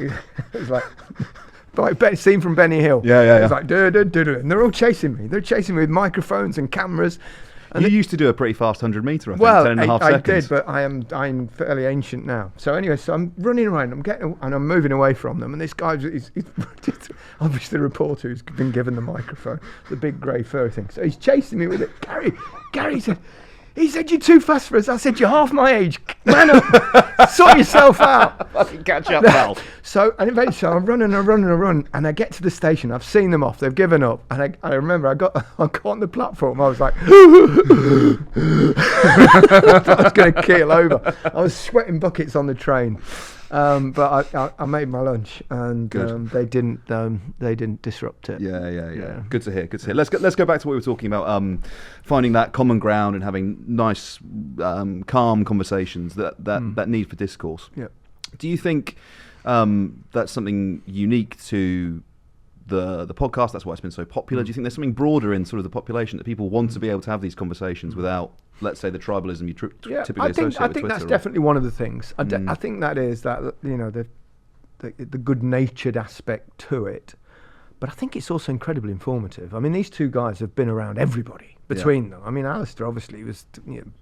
Speaker 1: scene from Benny Hill.
Speaker 2: Yeah.
Speaker 1: It was like, and they're all chasing me. They're chasing me with microphones and cameras. And
Speaker 2: you used to do a pretty fast 100 metre, I think, 10.5 seconds.
Speaker 1: I did, but I'm fairly ancient now. So anyway, so I'm running around, I'm moving away from them, and this guy, he's obviously the reporter who's been given the microphone, the big grey fur thing. So he's chasing me with it. Gary said, he said, "You're too fast for us." I said, "You're half my age. Man up, sort yourself out."
Speaker 2: Fucking catch up, pal.
Speaker 1: So eventually I run, and I get to the station. I've seen them off. They've given up. And I remember I got on the platform. I was like, I was going to keel over. I was sweating buckets on the train. But I made my lunch, and they didn't disrupt it.
Speaker 2: Yeah. Good to hear. Let's go back to what we were talking about. Finding that common ground and having nice, calm conversations. That need for discourse.
Speaker 1: Yeah.
Speaker 2: Do you think that's something unique to the podcast? That's why it's been so popular. Do you think there's something broader in sort of the population that people want to be able to have these conversations without, let's say, the tribalism you typically associate with Twitter?
Speaker 1: I think that's definitely one of the things. I think that is that, the good-natured aspect to it. But I think it's also incredibly informative. I mean, these two guys have been around everybody between them. I mean, Alistair obviously was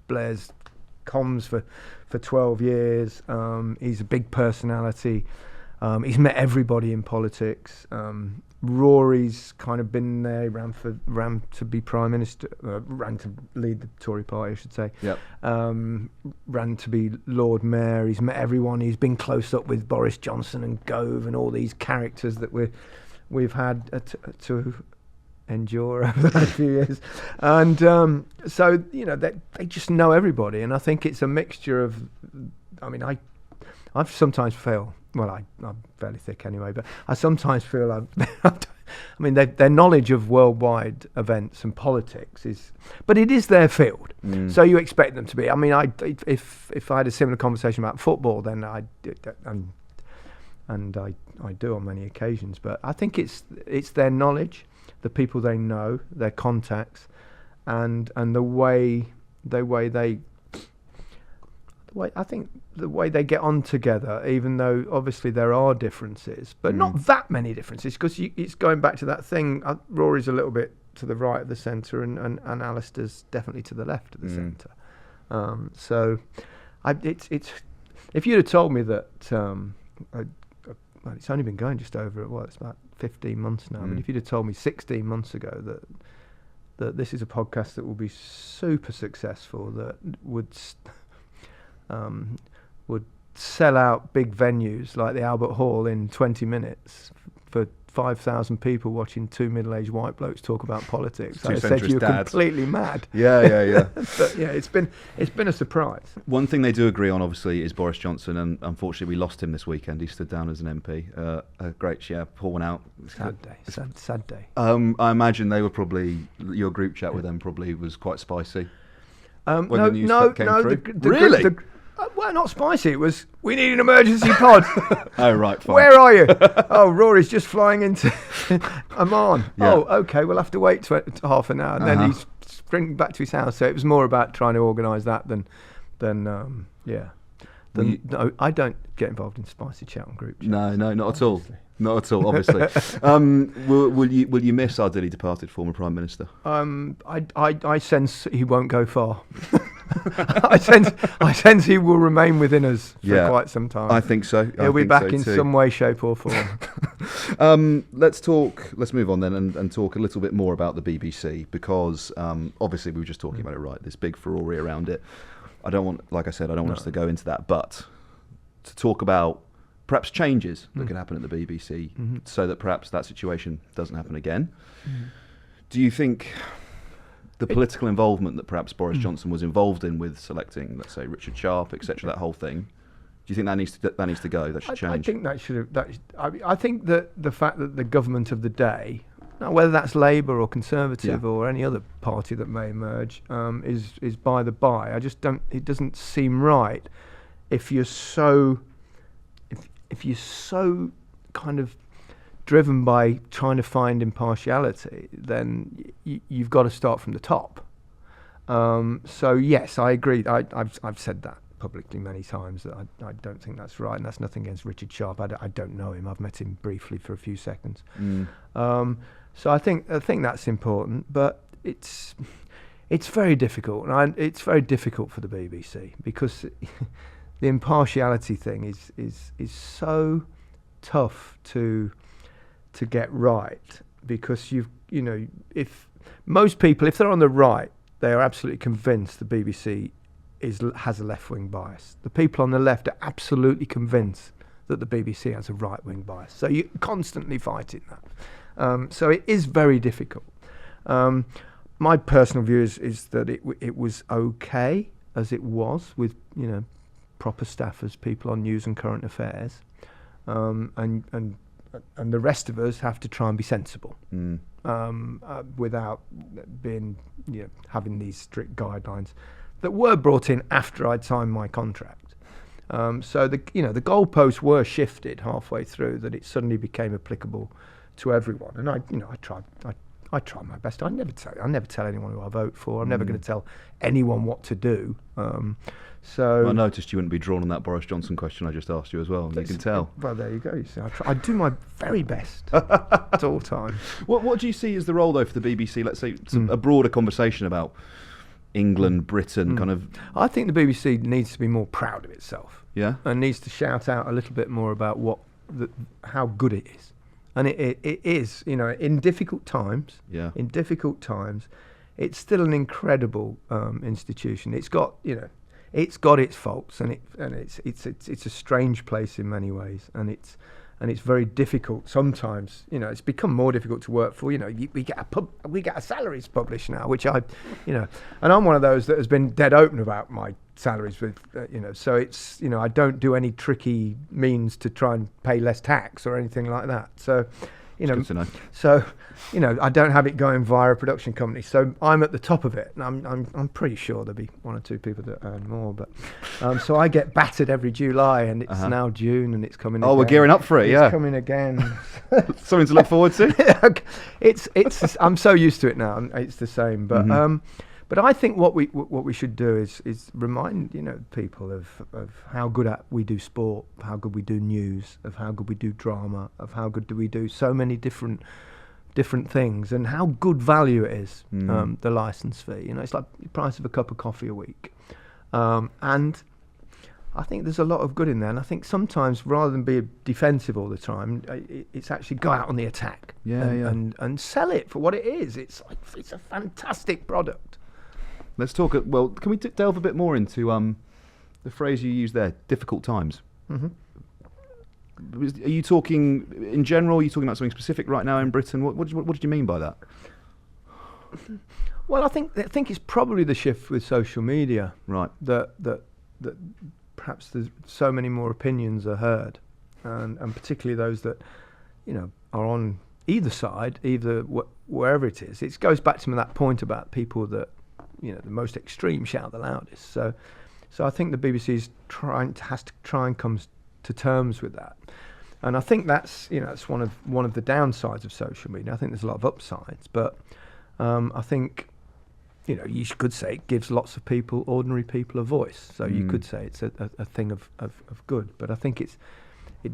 Speaker 1: Blair's comms for 12 years. He's a big personality. He's met everybody in politics. Rory's kind of been there, ran to be Prime Minister, ran to lead the Tory party, I should say.
Speaker 2: Yep.
Speaker 1: Ran to be Lord Mayor. He's met everyone. He's been close up with Boris Johnson and Gove and all these characters that we've had to endure over the last few years. And so, they just know everybody. And I think it's a mixture of, I've sometimes feel, I'm fairly thick anyway, but I sometimes feel their knowledge of worldwide events and politics but it is their field, so you expect them to be. I mean, if I had a similar conversation about football, then I do on many occasions. But I think it's their knowledge, the people they know, their contacts, and the way they get on together, even though obviously there are differences, but not that many differences, because it's going back to that thing. Rory's a little bit to the right of the centre, and Alistair's definitely to the left of the centre. So it's if you'd have told me that, it's only been going just over, it's about 15 months now. But if you'd have told me 16 months ago that this is a podcast that will be super successful, that would sell out big venues like the Albert Hall in 20 minutes for 5,000 people watching two middle-aged white blokes talk about politics, I said you're completely mad.
Speaker 2: Yeah.
Speaker 1: But yeah, it's been a surprise.
Speaker 2: One thing they do agree on, obviously, is Boris Johnson, and unfortunately we lost him this weekend. He stood down as an MP. A great, poor one out.
Speaker 1: Sad day.
Speaker 2: I imagine they were probably, your group chat with them probably was quite spicy. When the news came through. Really?
Speaker 1: Well, not spicy. It was, we need an emergency pod.
Speaker 2: Oh, right, fine.
Speaker 1: Where are you? Oh, Rory's just flying into Amman. Yeah. Oh, okay, we'll have to wait half an hour. And then he's sprinting back to his house. So it was more about trying to organise that than no, I don't get involved in spicy chat on group chats.
Speaker 2: No, not at all. Not at all, obviously. Will you miss our dearly departed former Prime Minister?
Speaker 1: I sense he won't go far. I sense he will remain within us for quite some time.
Speaker 2: I think so.
Speaker 1: He'll be back in some way, shape, or form.
Speaker 2: Let's move on then and talk a little bit more about the BBC, because obviously we were just talking about it, right? This big furore around it. I don't want us to go into that, but to talk about perhaps changes that could happen at the BBC so that perhaps that situation doesn't happen again. Do you think the political involvement that perhaps Boris Johnson was involved in with selecting, let's say, Richard Sharp, etc., that whole thing, do you think that needs to go? That should change?
Speaker 1: I think that should have. I think that the fact that the government of the day, now whether that's Labour or Conservative or any other party that may emerge, is by the by. I just don't. It doesn't seem right if you're so kind of driven by trying to find impartiality, then you've got to start from the top. So yes, I agree. I've said that publicly many times that I don't think that's right, and that's nothing against Richard Sharp. I don't know him. I've met him briefly for a few seconds. So I think that's important, but it's very difficult, and it's very difficult for the BBC because the impartiality thing is so tough to get right, because if most people, if they're on the right, they are absolutely convinced the BBC has a left-wing bias. The people on the left are absolutely convinced that the BBC has a right-wing bias. So you're constantly fighting that. So it is very difficult. My personal view is that it was okay as it was, with proper staffers, people on news and current affairs, and the rest of us have to try and be sensible, without being having these strict guidelines that were brought in after I'd signed my contract. So the goalposts were shifted halfway through, that it suddenly became applicable to everyone. And I tried my best. I never tell anyone who I vote for. I'm never going to tell anyone what to do. So
Speaker 2: I noticed you wouldn't be drawn on that Boris Johnson question I just asked you as well. You can tell.
Speaker 1: Well, there you go. You see, I do my very best at all times.
Speaker 2: What do you see as the role, though, for the BBC? Let's say a broader conversation about England, Britain, kind of.
Speaker 1: I think the BBC needs to be more proud of itself.
Speaker 2: Yeah.
Speaker 1: And needs to shout out a little bit more about how good it is. And it is, in difficult times. Yeah. In difficult times, it's still an incredible institution. It's got, it's got its faults, and it's a strange place in many ways, and it's very difficult sometimes. It's become more difficult to work for. We get a salaries published now, which and I'm one of those that has been dead open about my salaries with, so it's, I don't do any tricky means to try and pay less tax or anything like that. So,
Speaker 2: good to know.
Speaker 1: So, I don't have it going via a production company. So I'm at the top of it, and I'm pretty sure there'll be one or two people that earn more. But so I get battered every July, and it's now June, and it's coming.
Speaker 2: Oh, again. We're gearing up for it.
Speaker 1: It's coming again.
Speaker 2: Something to look forward to.
Speaker 1: It's. I'm so used to it now. It's the same, but. But I think what we should do is remind people of how good we do sport, how good we do news, of how good we do drama, of how good do we do so many different things, and how good value it is. The license fee, it's like the price of a cup of coffee a week, and I think there's a lot of good in there. And I think sometimes, rather than be defensive all the time, it's actually go out on the attack, and sell it for what it is. It's a fantastic product.
Speaker 2: Let's talk. Well, can we delve a bit more into the phrase you used there, difficult times? Are you talking in general? Are you talking about something specific right now in Britain? What did you mean by that?
Speaker 1: Well, I think it's probably the shift with social media.
Speaker 2: Right.
Speaker 1: That perhaps there's so many more opinions are heard, and particularly those that are on either side, wherever it is. It goes back to that point about people that. The most extreme shout the loudest. So I think the BBC has to try and come to terms with that, and I think that's it's one of the downsides of social media. I think there's a lot of upsides, but I think you could say it gives lots of ordinary people, a voice. So you could say it's a thing of good, but I think it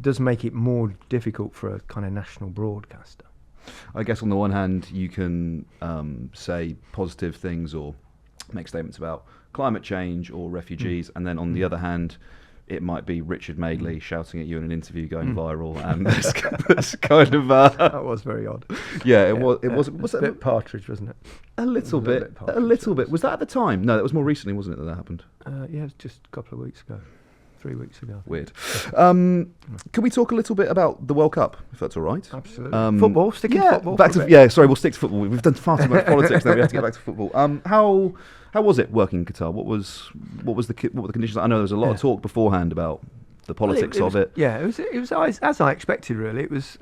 Speaker 1: does make it more difficult for a kind of national broadcaster.
Speaker 2: I guess on the one hand, you can say positive things or make statements about climate change or refugees, and then on the other hand, it might be Richard Madeley shouting at you in an interview going viral, and this kind of
Speaker 1: that was very odd.
Speaker 2: Yeah, it was. It was
Speaker 1: a bit Partridge, wasn't it?
Speaker 2: A little bit. A little bit. Was that at the time? No, that was more recently, wasn't it, that happened?
Speaker 1: Yeah, it was just a couple of weeks ago. 3 weeks ago.
Speaker 2: Weird. Can we talk a little bit about the World Cup, if that's all right?
Speaker 1: Absolutely. Football, sticking to football.
Speaker 2: Sorry, we'll stick to football. We've done far too much politics now. We have to get back to football. How was it working in Qatar? What were the conditions? I know there was a lot of talk beforehand about the politics of it.
Speaker 1: Yeah, it was as I expected. Really, it was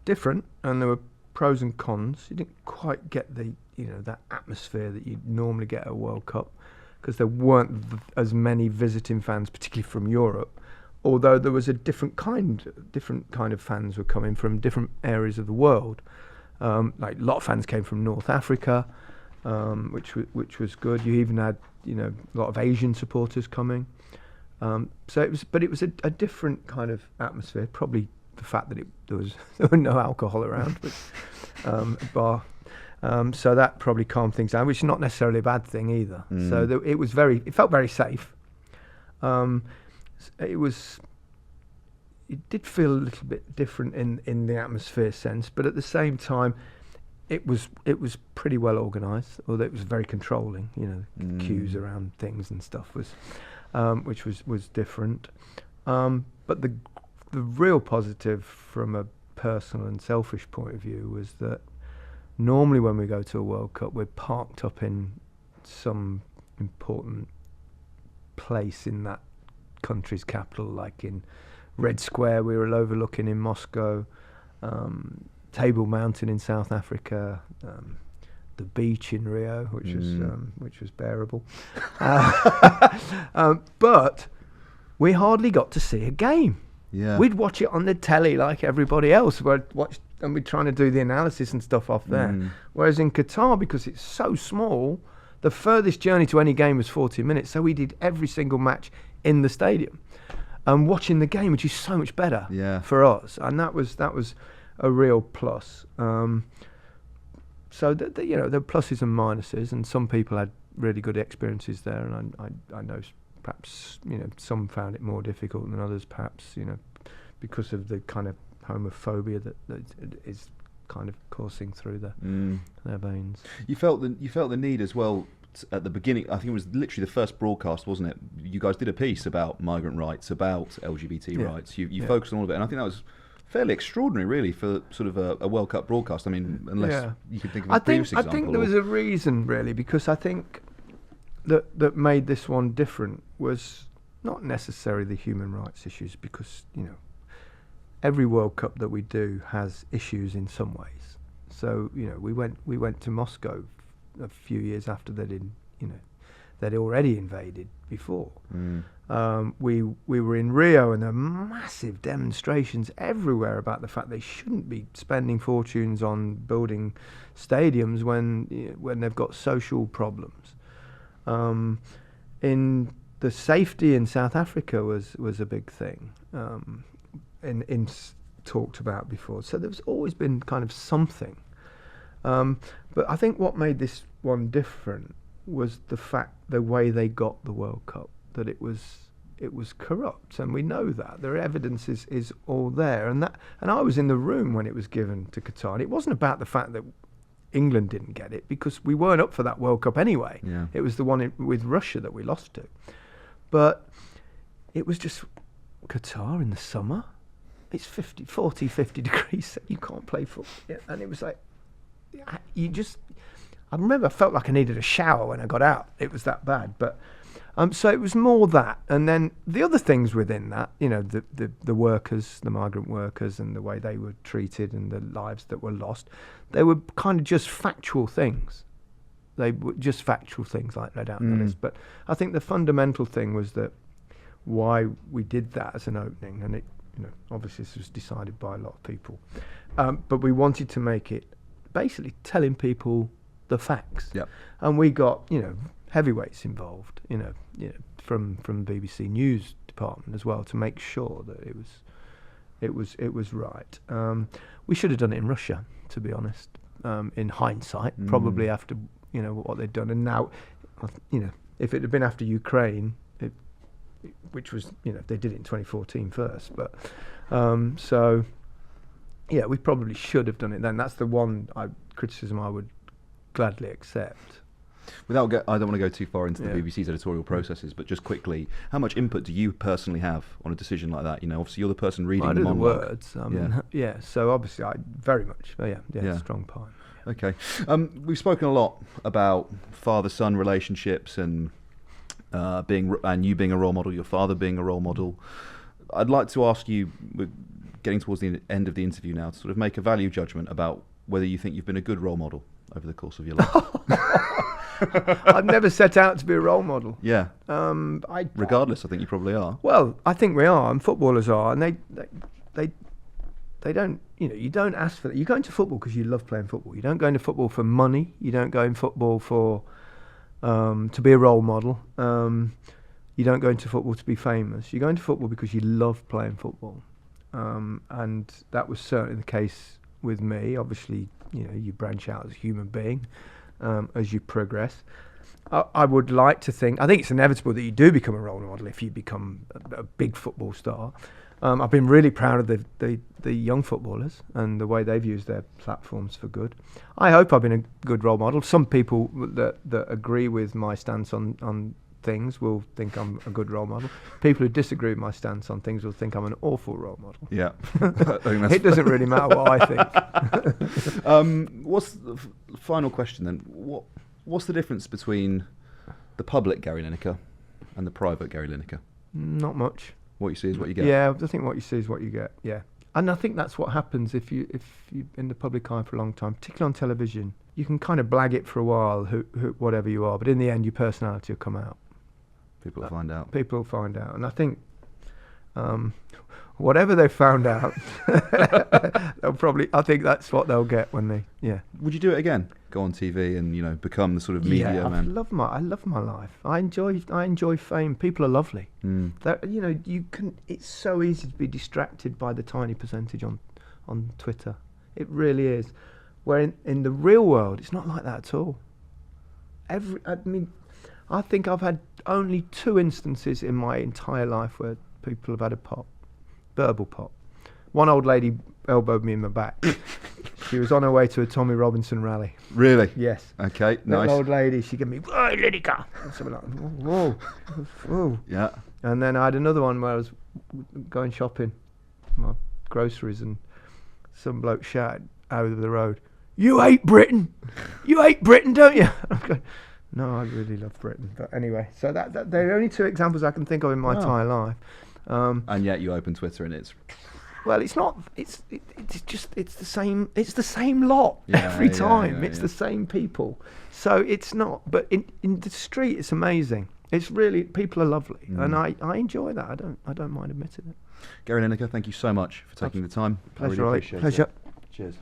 Speaker 1: different, and there were pros and cons. You didn't quite get that atmosphere that you normally get at a World Cup, because there weren't as many visiting fans, particularly from Europe. Although there was a different kind of fans were coming from different areas of the world. Like a lot of fans came from North Africa, which was good. You even had a lot of Asian supporters coming. So it was a different kind of atmosphere. Probably the fact that there were no alcohol around, but bar. So that probably calmed things down, which is not necessarily a bad thing either. So it felt very safe. It did feel a little bit different in the atmosphere sense, but at the same time, it was pretty well organised. Although it was very controlling, queues around things and stuff which was different. But the real positive from a personal and selfish point of view was that normally when we go to a World Cup, we're parked up in some important place in that country's capital, like in Red Square we were overlooking in Moscow, Table Mountain in South Africa, the beach in Rio, which was bearable. But we hardly got to see a game.
Speaker 2: Yeah.
Speaker 1: We'd watch it on the telly like everybody else. And we're trying to do the analysis and stuff off there. Whereas in Qatar, because it's so small, the furthest journey to any game was 40 minutes. So we did every single match in the stadium and watching the game, which is so much better for us. And that was a real plus. So there are pluses and minuses, and some people had really good experiences there, and I know perhaps some found it more difficult than others, perhaps because of the kind of homophobia that is kind of coursing through their veins.
Speaker 2: You felt the need as well at the beginning. I think it was literally the first broadcast, wasn't it? You guys did a piece about migrant rights, about LGBT rights. You focused on all of it, and I think that was fairly extraordinary, really, for sort of a World Cup broadcast. I mean, unless you could think of a previous example.
Speaker 1: I think there was a reason, really, because I think that made this one different was not necessarily the human rights issues, because every World Cup that we do has issues in some ways. So we went to Moscow a few years after they'd already invaded before. We were in Rio, and there were massive demonstrations everywhere about the fact they shouldn't be spending fortunes on building stadiums when they've got social problems. In the safety in South Africa was a big thing, talked about before. So there's always been kind of something. But I think what made this one different was the way they got the World Cup, that it was corrupt, and we know that. Their evidence is all there, and I was in the room when it was given to Qatar, and it wasn't about the fact that England didn't get it, because we weren't up for that World Cup anyway. Yeah. It was the one with Russia that we lost to. But it was just Qatar in the summer. It's 40, 50 degrees. You can't play football. Yeah. And it was like, I remember I felt like I needed a shower when I got out. It was that bad. But so it was more that. And then the other things within that, the workers, the migrant workers, and the way they were treated and the lives that were lost, they were kind of just factual things. They were just factual things like read out on the list. But I think the fundamental thing was that why we did that as an opening, and it, obviously this was decided by a lot of people, but we wanted to make it basically telling people the facts. Yep. And we got heavyweights involved, from BBC News department as well, to make sure that it was right. We should have done it in Russia, to be honest. In hindsight, probably after what they'd done, and now if it had been after Ukraine, which was, they did it in 2014 first, but so yeah, we probably should have done it then. That's the one criticism I would gladly accept.
Speaker 2: I don't want to go too far into the BBC's editorial processes, but just quickly, how much input do you personally have on a decision like that? Obviously you're the person reading the monologue.
Speaker 1: Words. So obviously I very much, strong part.
Speaker 2: Okay. We've spoken a lot about father-son relationships and you being a role model, your father being a role model. I'd like to ask you, we're getting towards the end of the interview now, to sort of make a value judgment about whether you think you've been a good role model over the course of your life.
Speaker 1: I've never set out to be a role model.
Speaker 2: Yeah. Regardless, I think you probably are.
Speaker 1: Well, I think we are, and footballers are, and they don't. You don't ask for that. You go into football because you love playing football. You don't go into football for money. You don't go in football for to be a role model. You don't go into football to be famous. You go into football because you love playing football, and that was certainly the case with me. Obviously, you branch out as a human being. As you progress, I would like to think. I think it's inevitable that you do become a role model if you become a big football star. I've been really proud of the young footballers and the way they've used their platforms for good. I hope I've been a good role model. Some people that agree with my stance on things will think I'm a good role model. People who disagree with my stance on things will think I'm an awful role model.
Speaker 2: Yeah,
Speaker 1: it doesn't really matter what I think.
Speaker 2: What's the final question then? What's the difference between the public Gary Lineker and the private Gary Lineker?
Speaker 1: Not much.
Speaker 2: What you see is what you get.
Speaker 1: Yeah, I think what you see is what you get. Yeah, and I think that's what happens if you're in the public eye for a long time, particularly on television. You can kind of blag it for a while, whatever you are, but in the end, your personality will come out.
Speaker 2: People will find out.
Speaker 1: People will find out, and I think whatever they've found out, I think that's what they'll get when they. Yeah.
Speaker 2: Would you do it again? Go on TV and become the sort of media man.
Speaker 1: I love my life. I enjoy fame. People are lovely. It's so easy to be distracted by the tiny percentage on Twitter. It really is. Where in the real world, it's not like that at all. I think I've had only 2 instances in my entire life where people have had a verbal pop. One old lady elbowed me in the back. She was on her way to a Tommy Robinson rally.
Speaker 2: Really?
Speaker 1: Yes.
Speaker 2: Okay,
Speaker 1: that
Speaker 2: nice.
Speaker 1: Old lady, she gave me, "Oi, Lineker!" Something like, whoa, whoa.
Speaker 2: Yeah.
Speaker 1: And then I had another one where I was going shopping, my groceries, and some bloke shouted out of the road, "You hate Britain! You hate Britain, don't you?" I'm going, no, I really love Britain. But anyway, so that there are only 2 examples I can think of in my entire life.
Speaker 2: And yet you open Twitter and it's.
Speaker 1: Well, it's not. It's the same. It's the same lot every time. It's the same people. So it's not. But in the street, it's amazing. It's really, people are lovely, and I enjoy that. I don't mind admitting it.
Speaker 2: Gary Lineker, thank you so much for taking the time.
Speaker 1: Pleasure,
Speaker 2: I really appreciate it.
Speaker 1: Pleasure.
Speaker 2: Cheers.